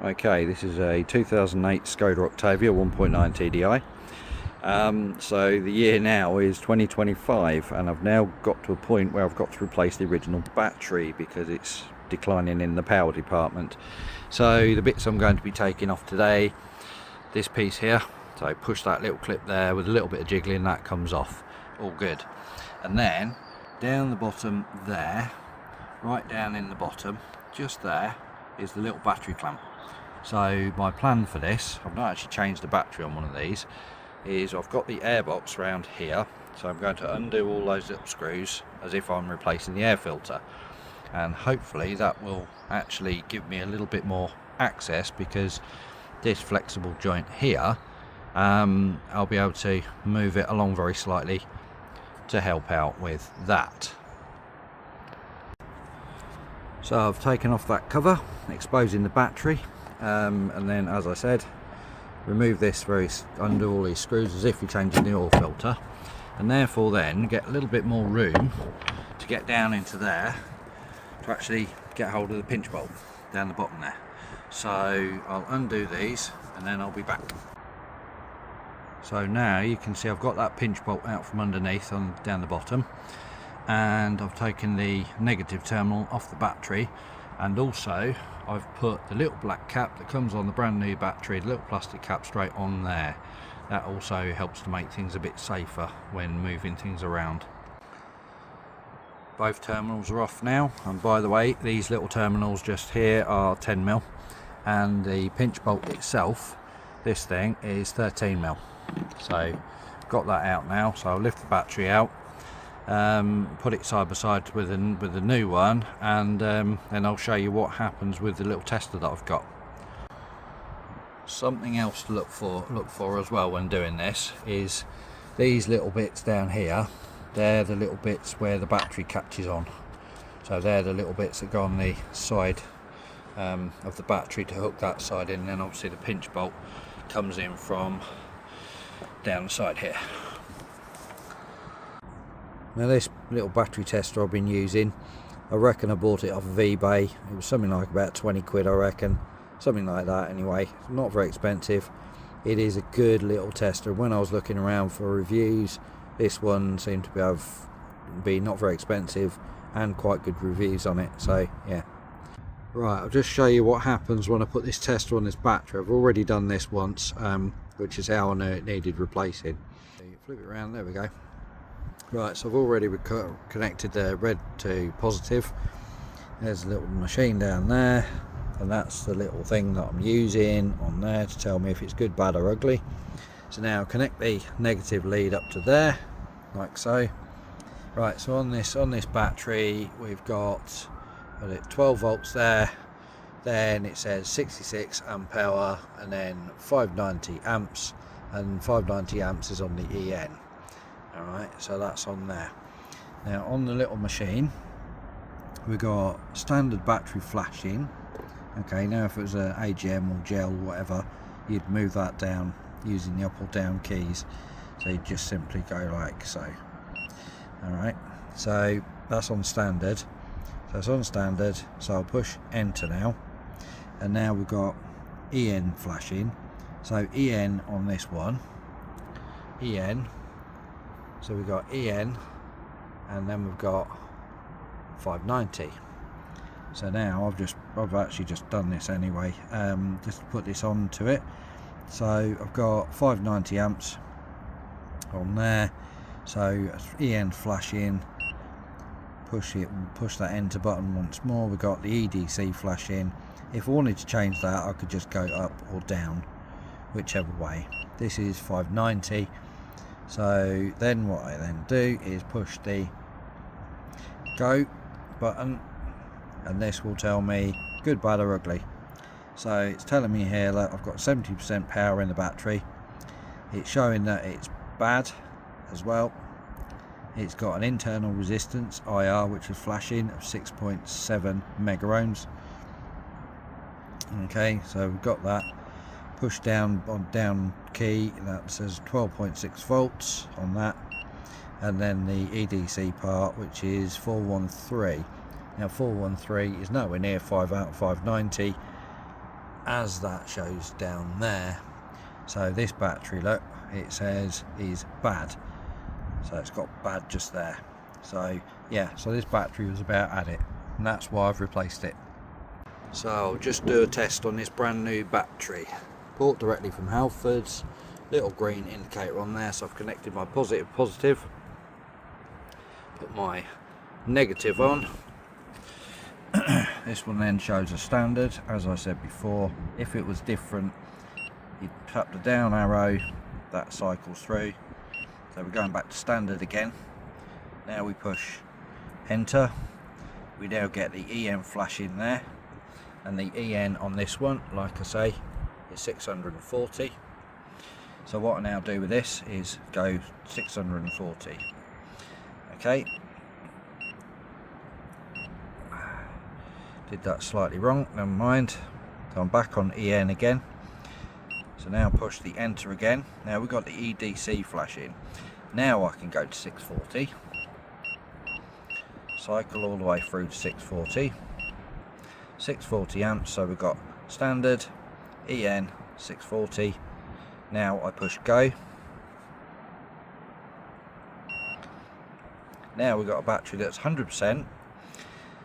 Okay, this is a 2008 Skoda Octavia 1.9 TDI. So the year now is 2025 and I've now got to a point where I've got to replace the original battery because it's declining in the power department. So the bits I'm going to be taking off today, this piece here, so push that little clip there with a little bit of jiggling, that comes off, all good. And then down the bottom there, right down in the bottom, just there, is the little battery clamp. So my plan for this, I've not actually changed the battery on one of these, is I've got the airbox around here, so I'm going to undo all those little screws as if I'm replacing the air filter, and hopefully that will actually give me a little bit more access, because this flexible joint here, I'll be able to move it along very slightly to help out with that. So I've taken off that cover, exposing the battery, and then, as I said, remove this undo all these screws as if you're changing the oil filter, and therefore then get a little bit more room to get down into there to actually get hold of the pinch bolt down the bottom there. So I'll undo these and then I'll be back. So now you can see I've got that pinch bolt out from underneath on down the bottom, and I've taken the negative terminal off the battery, and also I've put the little black cap that comes on the brand new battery, the little plastic cap, straight on there. That also helps to make things a bit safer when moving things around. Both terminals are off now, and by the way, these little terminals just here are 10mm, and the pinch bolt itself, this thing, is 13mm. So got that out now, so I'll lift the battery out, put it side by side with the new one, and then I'll show you what happens with the little tester that I've got. Something else to look for as well when doing this is these little bits down here. They're the little bits where the battery catches on, so they're the little bits that go on the side of the battery to hook that side in, and then obviously the pinch bolt comes in from down the side here. Now this little battery tester I've been using, I reckon I bought it off of eBay. It was something like about 20 quid, I reckon, something like that anyway. Not very expensive. It is a good little tester. When I was looking around for reviews, this one seemed to be not very expensive and quite good reviews on it, so yeah. Right, I'll just show you what happens when I put this tester on this battery. I've already done this once, which is how I know it needed replacing. So you flip it around, there we go. Right, so I've already connected the red to positive. There's a little machine down there, and that's the little thing that I'm using on there to tell me if it's good, bad or ugly. So now connect the negative lead up to there, like so. Right, so on this battery we've got 12 volts there, then it says 66 amp hour, and then 590 amps, and 590 amps is on the EN. Alright, so that's on there. Now on the little machine we got standard battery flashing. Okay, now if it was an AGM or gel or whatever, you'd move that down using the up or down keys, so you just simply go like so. Alright, so that's on standard. So it's on standard, so I'll push enter now, and now we've got EN flashing. So EN on this one, EN, so we've got EN, and then we've got 590. So now I've actually just done this anyway, just to put this onto it. So I've got 590 amps on there, so EN flashing, push that enter button once more. We've got the EDC flashing. If I wanted to change that, I could just go up or down, whichever way. This is 590. So then what I then do is push the go button, and this will tell me good, bad or ugly. So it's telling me here that I've got 70% power in the battery. It's showing that it's bad as well. It's got an internal resistance, IR, which is flashing, of 6.7 mega ohms. Okay, so we've got that. Push down on down key, that says 12.6 volts on that, and then the EDC part, which is 413. Now 413 is nowhere near 5 out of 590, as that shows down there. So this battery, look, it says is bad, so it's got bad just there. So yeah, so this battery was about at it, and that's why I've replaced it. So I'll just do a test on this brand new battery, bought directly from Halfords. Little green indicator on there, so I've connected my positive, put my negative on. This one then shows a standard. As I said before, if it was different, you'd tap the down arrow, that cycles through. So we're going back to standard again. Now we push enter, we now get the EN flash in there, and the EN on this one, like I say, is 640. So what I now do with this is go 640. Okay, did that slightly wrong, never mind. So I'm back on EN again. So now push the enter again. Now we've got the EDC flashing. Now I can go to 640. Cycle all the way through to 640. 640 amps, so we've got standard, EN, 640. Now I push go. Now we've got a battery that's 100%.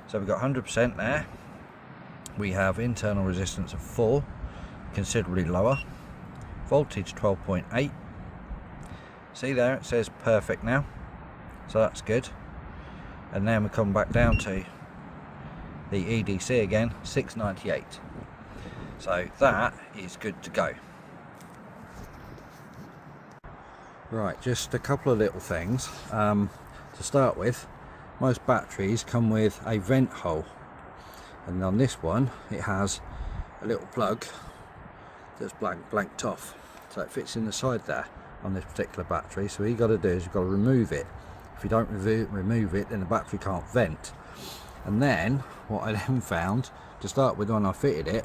So we've got 100% there. We have internal resistance of 4, considerably lower. Voltage 12.8. See there, it says perfect now. So that's good. And then we come back down to the EDC again, 698. So that is good to go. Right, just a couple of little things. To start with, most batteries come with a vent hole, and on this one it has a little plug that's blanked off, so it fits in the side there on this particular battery. So what you've got to do is you've got to remove it. If you don't remove it, then the battery can't vent. And then what I then found, to start with, when I fitted it,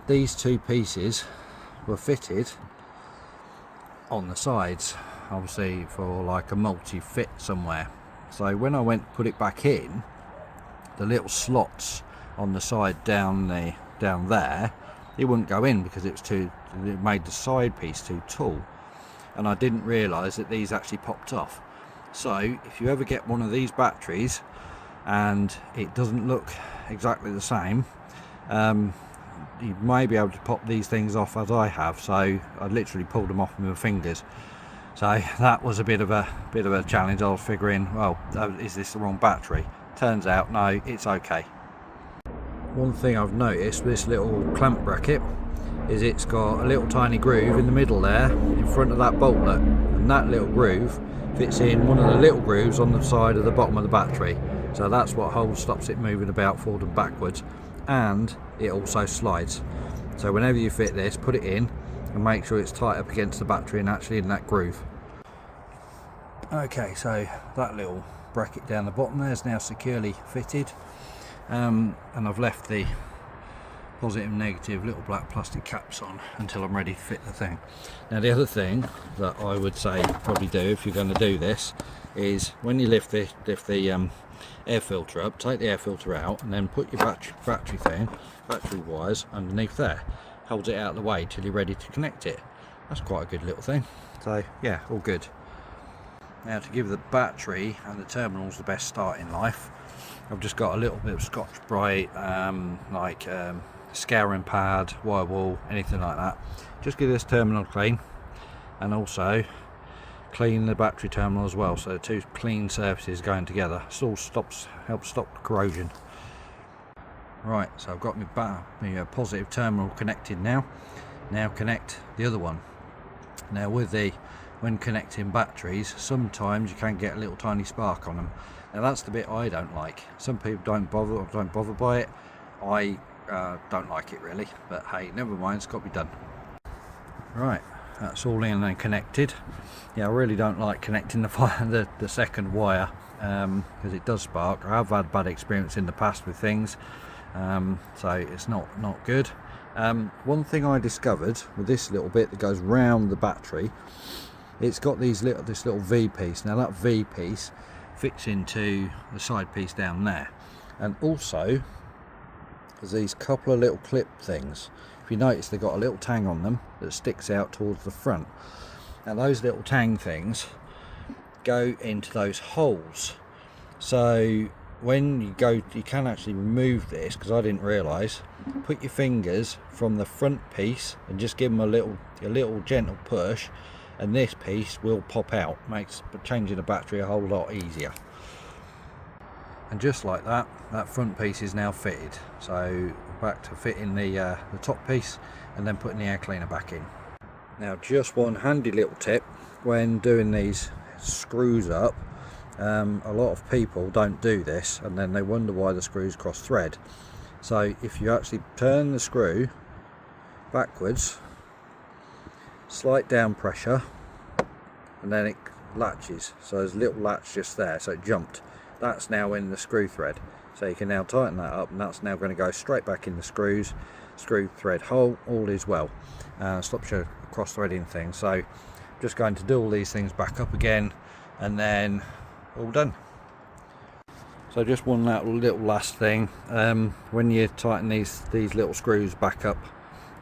these two pieces were fitted on the sides, obviously for like a multi-fit somewhere. So when I went to put it back in, the little slots on the side down there, it wouldn't go in because it made the side piece too tall, and I didn't realise that these actually popped off. So if you ever get one of these batteries and it doesn't look exactly the same, you may be able to pop these things off as I have. So I literally pulled them off with my fingers. So that was a bit of a challenge. I was figuring, well, is this the wrong battery? Turns out no, it's okay. One thing I've noticed with this little clamp bracket is it's got a little tiny groove in the middle there in front of that bolt-nut, and that little groove fits in one of the little grooves on the side of the bottom of the battery. So that's what stops it moving about forward and backwards, and it also slides. So whenever you fit this, put it in and make sure it's tight up against the battery and actually in that groove. Okay, so that little bracket down the bottom there is now securely fitted, and I've left the positive and negative little black plastic caps on until I'm ready to fit the thing. Now the other thing that I would say probably do if you're going to do this is when you lift the air filter up, take the air filter out and then put your battery wires underneath there. Hold it out of the way till you're ready to connect it. That's quite a good little thing. So yeah, all good. Now to give the battery and the terminals the best start in life, I've just got a little bit of Scotch-Brite, scouring pad, wire wool, anything like that. Just give this terminal clean, and also clean the battery terminal as well, so two clean surfaces going together. It all helps stop corrosion. Right, so I've got my positive terminal connected now. Now connect the other one. Now when connecting batteries, sometimes you can get a little tiny spark on them. Now that's the bit I don't like. Some people don't bother by it. I don't like it really, but hey, never mind, it's got to be done. Right, that's all in and connected. Yeah, I really don't like connecting the second wire because it does spark. I've had bad experience in the past with things, so it's not good. One thing I discovered with this little bit that goes round the battery, it's got this little V piece. Now that V piece fits into the side piece down there, and also is these couple of little clip things. If you notice, they've got a little tang on them that sticks out towards the front. And those little tang things go into those holes. So when you go, you can actually remove this, because I didn't realise. Put your fingers from the front piece and just give them a little gentle push, and this piece will pop out. Makes changing the battery a whole lot easier. And just like that, that front piece is now fitted. So back to fitting the top piece and then putting the air cleaner back in. Now, just one handy little tip when doing these screws up. A lot of people don't do this, and then they wonder why the screws cross thread. So if you actually turn the screw backwards, slight down pressure, and then it latches. So there's a little latch just there, so it jumped. That's now in the screw thread. So you can now tighten that up, and that's now going to go straight back in the screw thread hole. All is well. Stops your cross threading thing. So just going to do all these things back up again, and then all done. So just one little last thing, when you tighten these little screws back up,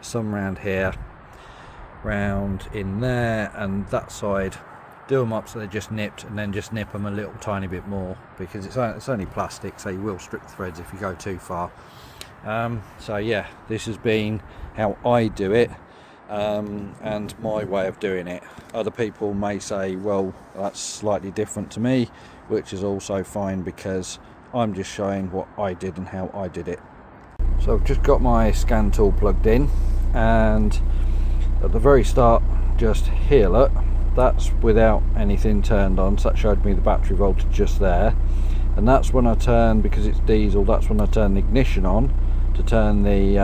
some round here, round in there, and that side, do them up so they're just nipped, and then just nip them a little tiny bit more, because it's only plastic, so you will strip the threads if you go too far. So yeah, this has been how I do it, and my way of doing it. Other people may say, well, that's slightly different to me, which is also fine, because I'm just showing what I did and how I did it. So I've just got my scan tool plugged in, and at the very start, just here, look, that's without anything turned on, so that showed me the battery voltage just there. And that's when I turn, because it's diesel, that's when I turn the ignition on to turn the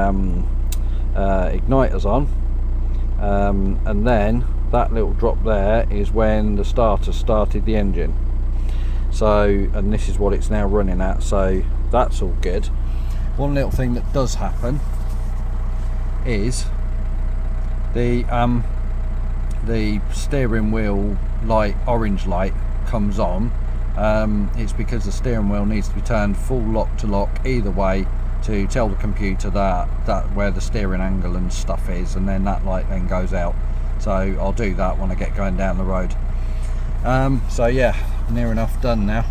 igniters on, and then that little drop there is when the starter started the engine. So, and this is what it's now running at, so that's all good. One little thing that does happen is the steering wheel light, orange light, comes on. It's because the steering wheel needs to be turned full lock to lock either way to tell the computer that where the steering angle and stuff is, and then that light then goes out. So I'll do that when I get going down the road. So yeah, near enough done now.